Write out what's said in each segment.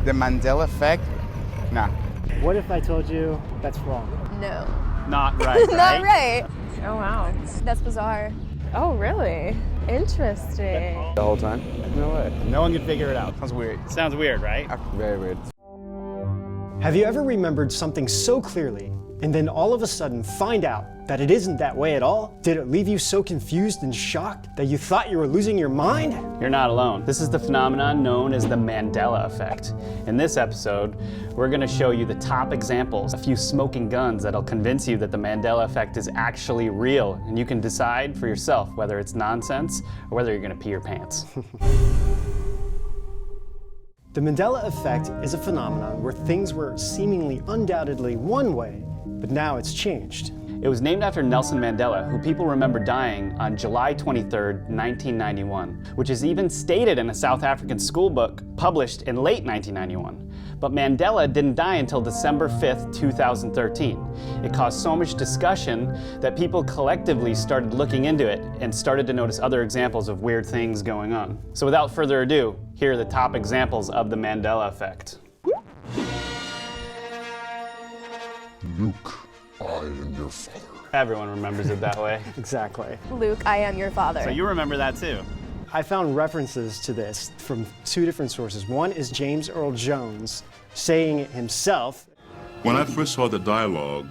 The Mandela Effect? Nah. What if I told you that's wrong? No. Not right, right? Not right. Oh, wow. That's bizarre. Oh, really? Interesting. The whole time? No way. No one could figure it out. Sounds weird. Sounds weird, right? Very weird. Have you ever remembered something so clearly and then all of a sudden find out that it isn't that way at all? Did it leave you so confused and shocked that you thought you were losing your mind? You're not alone. This is the phenomenon known as the Mandela Effect. In this episode, we're going to show you the top examples, a few smoking guns that'll convince you that the Mandela Effect is actually real, and you can decide for yourself whether it's nonsense or whether you're going to pee your pants. The Mandela Effect is a phenomenon where things were seemingly undoubtedly one way, but now it's changed. It was named after Nelson Mandela, who people remember dying on July 23rd, 1991, which is even stated in a South African school book published in late 1991. But Mandela didn't die until December 5th, 2013. It caused so much discussion that people collectively started looking into it and started to notice other examples of weird things going on. So without further ado, here are the top examples of the Mandela Effect. Luke, I am your father. Everyone remembers it that way. Exactly. Luke, I am your father. So you remember that too. I found references to this from two different sources. One is James Earl Jones saying it himself. When I first saw the dialogue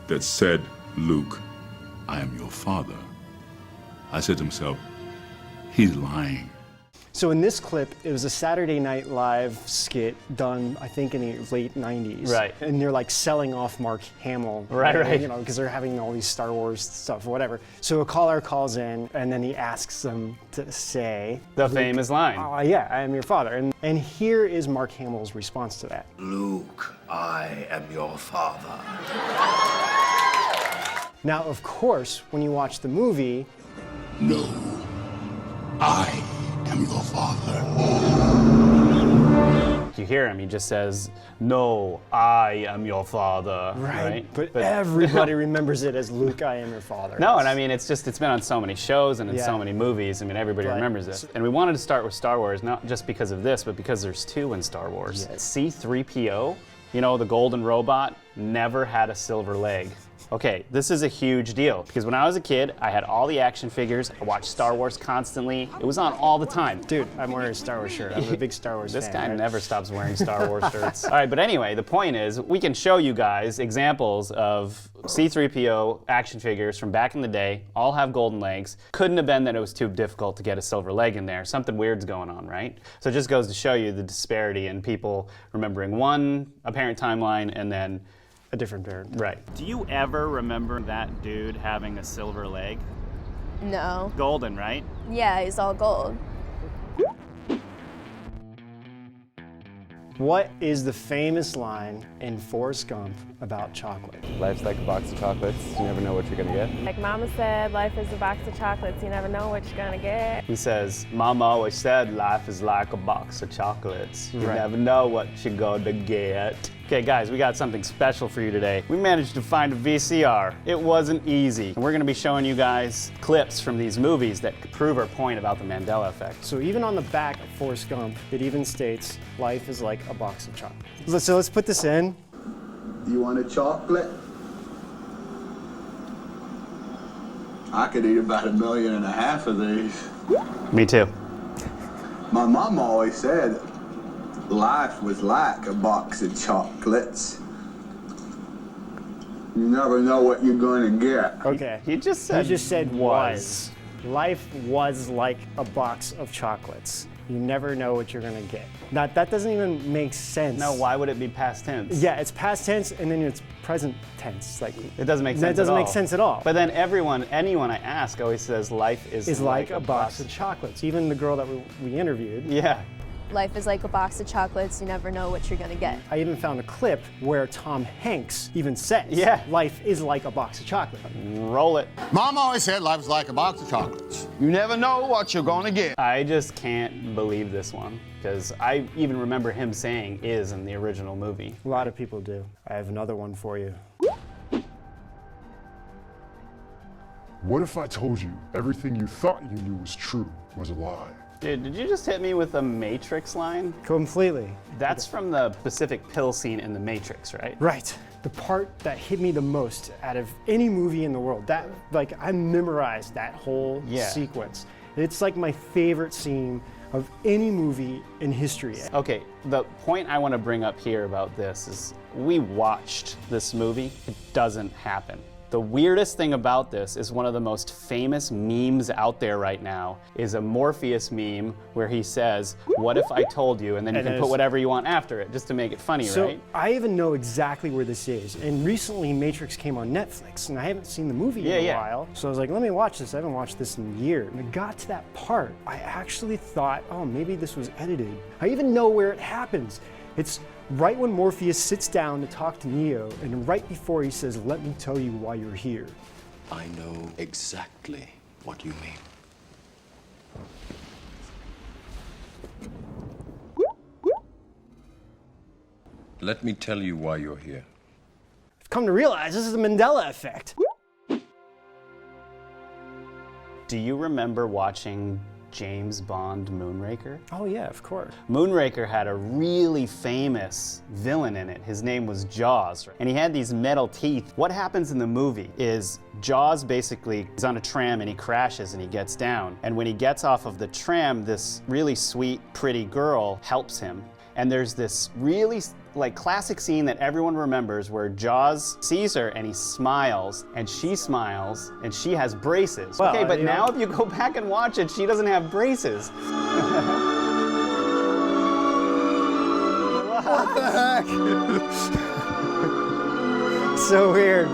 that said, Luke, I am your father, I said to myself, he's lying. So in this clip, it was a Saturday Night Live skit done, I think, in the late 90s. Right. And they're like selling off Mark Hamill. Right. You know, because they're having all these Star Wars stuff, whatever. So a caller calls in, and then he asks them to say... The famous line. Oh, yeah, I am your father. And here is Mark Hamill's response to that. Luke, I am your father. Now, of course, when you watch the movie... No, I am your father. You hear him, he just says, no, I am your father. Right? But everybody remembers it as Luke, I am your father. No, and I mean, it's been on so many shows and in Yeah. so many movies. I mean, everybody remembers it. And we wanted to start with Star Wars, not just because of this, but because there's two in Star Wars. Yes. C-3PO, you know, the golden robot, never had a silver leg. Okay, this is a huge deal, because when I was a kid, I had all the action figures, I watched Star Wars constantly, it was on all the time. Dude, I'm wearing a Star Wars shirt. I'm a big Star Wars This fan. guy right? never stops wearing Star Wars shirts. All right, but anyway, the point is, we can show you guys examples of C-3PO action figures from back in the day, all have golden legs. Couldn't have been that it was too difficult to get a silver leg in there. Something weird's going on, right? So it just goes to show you the disparity in people remembering one apparent timeline and then A different bird. right. Do you ever remember that dude having a silver leg? No. Golden, right? Yeah, he's all gold. What is the famous line in Forrest Gump about chocolate? Life's like a box of chocolates. You never know what you're gonna get. Like Mama said, life is a box of chocolates. You never know what you're gonna get. He says, Mama always said life is like a box of chocolates. You Right. never know what you're gonna get. Okay guys, we got something special for you today. We managed to find a VCR. It wasn't easy. And we're gonna be showing you guys clips from these movies that prove our point about the Mandela Effect. So even on the back of Forrest Gump, it even states, life is like a box of chocolates. So let's put this in. You want a chocolate? I could eat about 1.5 million of these. Me too. My mom always said life was like a box of chocolates. You never know what you're gonna get. Okay. He just said You just said was. Life was like a box of chocolates. You never know what you're gonna get. Now, that doesn't even make sense. No, why would it be past tense? Yeah, it's past tense and then it's present tense. Like It doesn't make sense that doesn't at make all. sense at all. But then anyone I ask always says life is like a box of chocolates. Even the girl that we interviewed. Yeah. Life is like a box of chocolates. You never know what you're gonna get. I even found a clip where Tom Hanks even says, Yeah. life is like a box of chocolate. Roll it. Mom always said life is like a box of chocolates. You never know what you're gonna get. I just can't believe this one, because I even remember him saying is in the original movie. A lot of people do. I have another one for you. What if I told you everything you thought you knew was true was a lie? Dude, did you just hit me with a Matrix line? Completely. That's from the Pacific Pill scene in The Matrix, right? Right. The part that hit me the most out of any movie in the world. That, like, I memorized that whole sequence. It's like my favorite scene of any movie in history. Okay, the point I want to bring up here about this is we watched this movie. It doesn't happen. The weirdest thing about this is one of the most famous memes out there right now is a Morpheus meme where he says, "What if I told you?" And then you can put whatever you want after it just to make it funny, so right? I even know exactly where this is. And recently Matrix came on Netflix and I haven't seen the movie in a while. So I was like, let me watch this. I haven't watched this in years. And I got to that part. I actually thought, oh, maybe this was edited. I even know where it happens. It's right when Morpheus sits down to talk to Neo, and right before he says, "Let me tell you why you're here." I know exactly what you mean. Let me tell you why you're here. I've come to realize this is the Mandela Effect. Do you remember watching James Bond Moonraker? Oh yeah, of course. Moonraker had a really famous villain in it. His name was Jaws, and he had these metal teeth. What happens in the movie is Jaws basically is on a tram and he crashes and he gets down. And when he gets off of the tram, this really sweet, pretty girl helps him. And there's this really classic scene that everyone remembers where Jaws sees her and he smiles and she has braces. Well, okay, but now if you go back and watch it, she doesn't have braces. What the heck? So weird.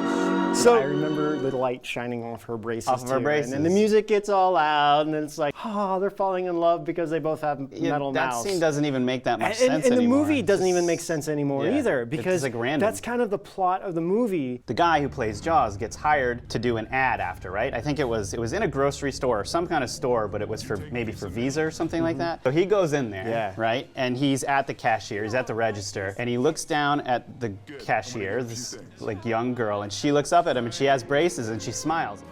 So I remember the light shining off her braces. Off of her braces. And then the music gets all loud, and then it's like, oh, they're falling in love because they both have metal mouths. That scene doesn't even make that much sense anymore. And the anymore. movie doesn't even make sense anymore either, because it's like random. That's kind of the plot of the movie. The guy who plays Jaws gets hired to do an ad after, right? I think it was in a grocery store or some kind of store, but it was maybe for Visa or something like that. So he goes in there, right? And he's at the cashier, he's at the register, and he looks down at the cashier, this young girl, and she looks up at him and she has braces and she smiles.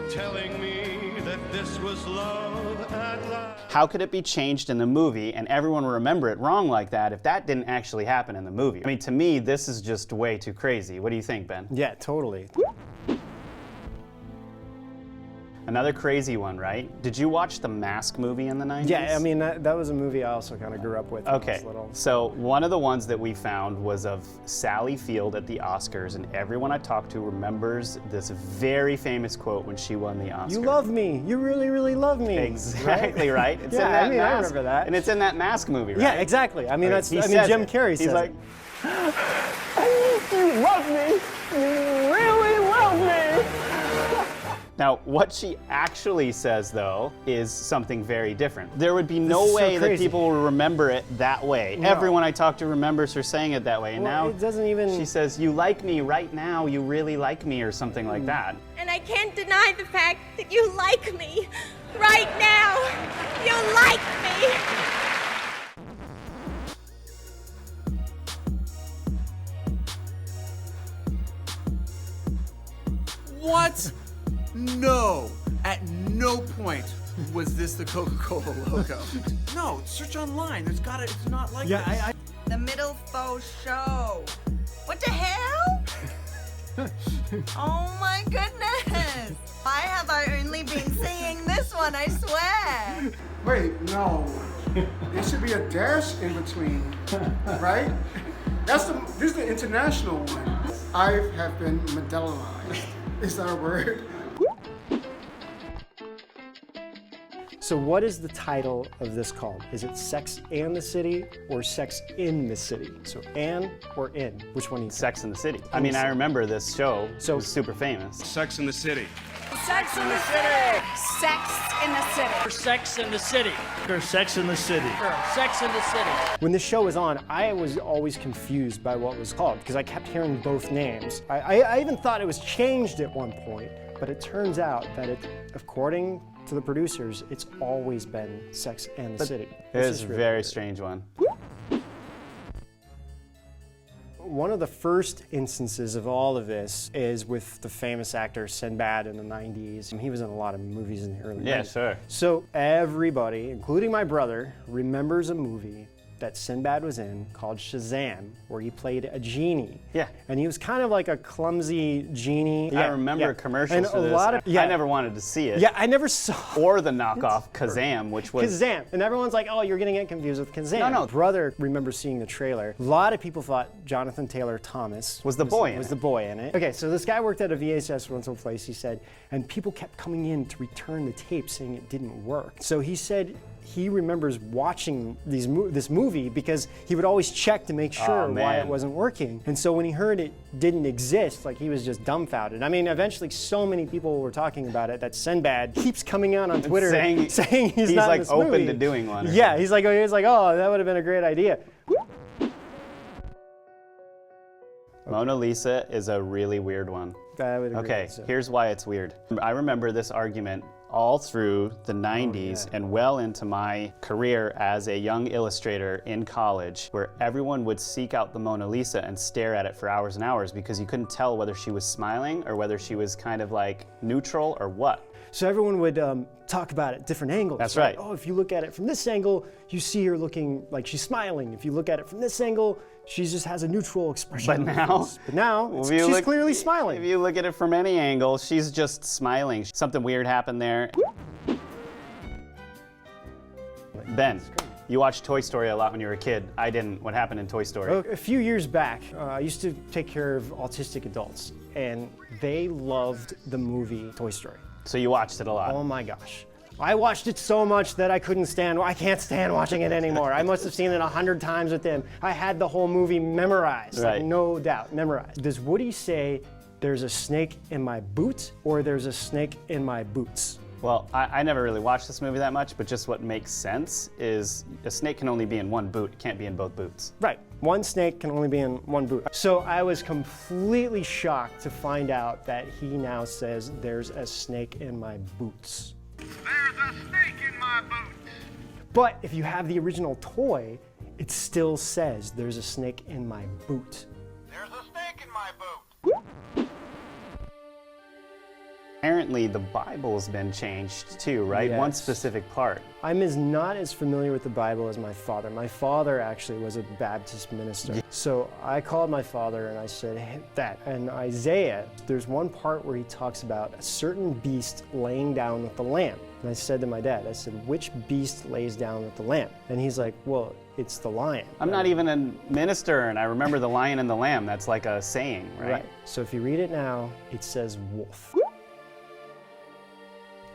Telling me that this was love at last. How could it be changed in the movie and everyone will remember it wrong like that if that didn't actually happen in the movie? I mean, to me, this is just way too crazy. What do you think, Ben? Yeah, totally. Another crazy one, right? Did you watch the Mask movie in the 90s? Yeah, I mean, that was a movie I also kind of grew up with when I was little. So one of the ones that we found was of Sally Field at the Oscars, and everyone I talked to remembers this very famous quote when she won the Oscar. You love me. You really, really love me. Exactly, right? It's yeah, in that I mean, Mask, I remember that. And it's in that Mask movie, right? Yeah, exactly. I mean, Right. Jim Carrey says He's like, you love me. You really love me. Now, what she actually says, though, is something very different. There would be no way that people will remember it that way. No. Everyone I talk to remembers her saying it that way. And now it doesn't even... she says, "You like me right now, you really like me," or something like that. And I can't deny the fact that you like me right now. You like me. What? No. At no point was this the Coca Cola logo. No, search online. It's not like this. The middle faux show. What the hell? Oh my goodness. Why have I only been seeing this one, I swear? Wait, no. There should be a dash in between, right? This is the international one. I have been Mandela-ized. Is that a word? So what is the title of this called? Is it Sex and the City or Sex in the City? So and or in? Which one? Sex in the City. I mean, I remember this show. So it was super famous. Sex in the City. Sex in the City. Sex in the City. Sex in the City. Sex in the City. Sex in the City. When the show was on, I was always confused by what it was called because I kept hearing both names. I even thought it was changed at one point, but it turns out that according to the producers, it's always been Sex and the City. It is a very strange one. one of the first instances of all of this is with the famous actor Sinbad in the 90s. He was in a lot of movies in the early 90s. Yeah, sure. So everybody, including my brother, remembers a movie that Sinbad was in called Shazaam, where he played a genie. Yeah. And he was kind of like a clumsy genie. I remember commercials and for a this. lot of, I never wanted to see it. Yeah, I never saw Or the knockoff Kazam, which was... Kazam. And everyone's like, oh, you're gonna get confused with Kazam. No. Brother remembers seeing the trailer. A lot of people thought Jonathan Taylor Thomas was the boy in it. Okay, so this guy worked at a VHS rental place, he said, and people kept coming in to return the tape saying it didn't work. So he said he remembers watching this movie because he would always check to make sure why it wasn't working. And so when he heard it didn't exist, like he was just dumbfounded. I mean, eventually so many people were talking about it that Sinbad keeps coming out on Twitter saying he's not like in this open movie. to doing one. Yeah, he's like, oh, that would have been a great idea. Mona Lisa is a really weird one. I would agree. Okay, here's why it's weird. I remember this argument all through the 90s and well into my career as a young illustrator in college, where everyone would seek out the Mona Lisa and stare at it for hours and hours because you couldn't tell whether she was smiling or whether she was kind of like neutral or what. So everyone would talk about it at different angles. That's right. Oh, if you look at it from this angle, you see her looking like she's smiling. If you look at it from this angle, she just has a neutral expression. But now she's clearly smiling. If you look at it from any angle, she's just smiling. Something weird happened there. Ben, you watched Toy Story a lot when you were a kid. I didn't. What happened in Toy Story? A few years back, I used to take care of autistic adults, and they loved the movie Toy Story. So you watched it a lot? Oh my gosh. I watched it so much that I can't stand watching it anymore. I must have seen it 100 times with them. I had the whole movie memorized, right. Like, no doubt, memorized. Does Woody say, there's a snake in my boot, or there's a snake in my boots? Well, I never really watched this movie that much, but just what makes sense is a snake can only be in one boot. It can't be in both boots. Right. One snake can only be in one boot. So I was completely shocked to find out that he now says, there's a snake in my boots. There's a snake in my boots. But if you have the original toy, it still says, there's a snake in my boot. There's a snake in my boot. Apparently the Bible's been changed too, right? Yes. One specific part. I'm not as familiar with the Bible as my father. My father actually was a Baptist minister. Yeah. So I called my father and I said, hey, Dad, in Isaiah, there's one part where he talks about a certain beast laying down with the lamb. And I said to my dad, I said, which beast lays down with the lamb? And he's like, well, it's the lion. I'm not even a minister and I remember the lion and the lamb. That's like a saying, right? Right. So if you read it now, it says wolf.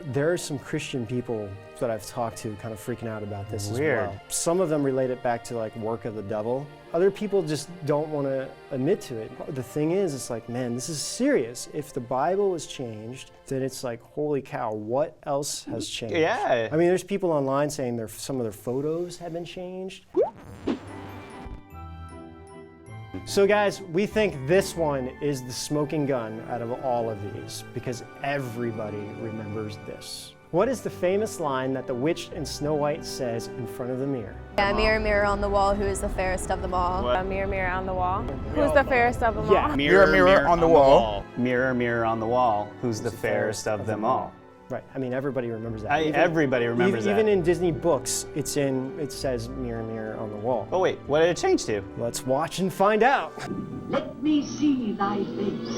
There are some Christian people that I've talked to kind of freaking out about this as well. Some of them relate it back to like work of the devil. Other people just don't want to admit to it. The thing is, it's like, man, this is serious. If the Bible was changed, then it's like, holy cow, what else has changed? Yeah. I mean, there's people online saying some of their photos have been changed. So guys, we think this one is the smoking gun out of all of these because everybody remembers this. What is the famous line that the witch in Snow White says in front of the mirror? Yeah, mirror, mirror on the wall, who is the fairest of them all? What? Mirror, mirror on the wall, who's the fairest of them all? Mirror, mirror on the wall. Mirror, mirror on the wall, who's the fairest of them all? Right. I mean, everybody remembers that. Everybody remembers that. Even in Disney books, it says mirror, mirror on the wall. Oh wait, what did it change to? Let's watch and find out. Let me see thy face.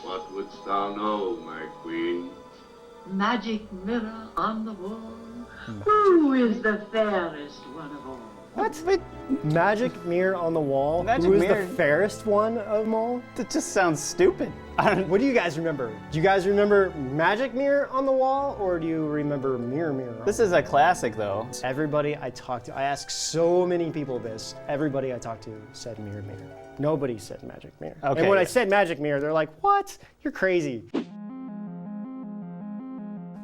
What wouldst thou know, my queen? Magic mirror on the wall. Who is the fairest one of all? What? Magic mirror on the wall? Magic Who is mirror. the fairest one of them all? That just sounds stupid. What do you guys remember? Do you guys remember magic mirror on the wall, or do you remember mirror, mirror on This is a classic though. Everybody I talked to, I asked so many people this, everybody I talked to said mirror, mirror. Nobody said magic mirror. Okay. And when I said magic mirror, they're like, what? You're crazy. A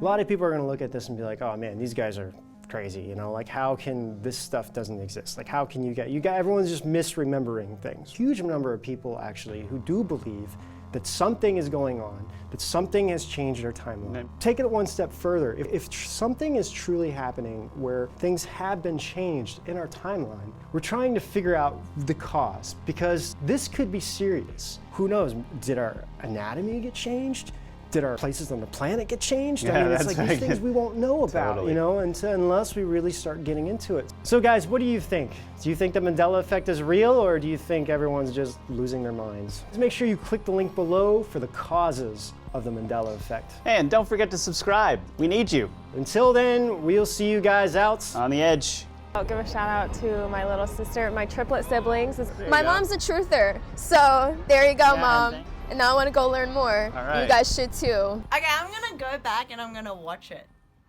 lot of people are gonna look at this and be like, oh man, these guys are crazy, you know, like how can this stuff doesn't exist? Like how can you get everyone's just misremembering things. Huge number of people actually who do believe that something is going on, that something has changed our timeline. Take it one step further. If something is truly happening where things have been changed in our timeline, we're trying to figure out the cause, because this could be serious. Who knows? Did our anatomy get changed? Did our places on the planet get changed? Yeah, I mean, it's that's like these right. things we won't know about, Totally. you know, unless we really start getting into it. So guys, what do you think? Do you think the Mandela Effect is real, or do you think everyone's just losing their minds? Just make sure you click the link below for the causes of the Mandela Effect. Hey, and don't forget to subscribe. We need you. Until then, we'll see you guys out on the edge. I'll give a shout out to my little sister, my triplet siblings. My mom's a truther, so there you go, Mom. And now I want to go learn more. All right. You guys should too. Okay, I'm gonna go back and I'm gonna watch it.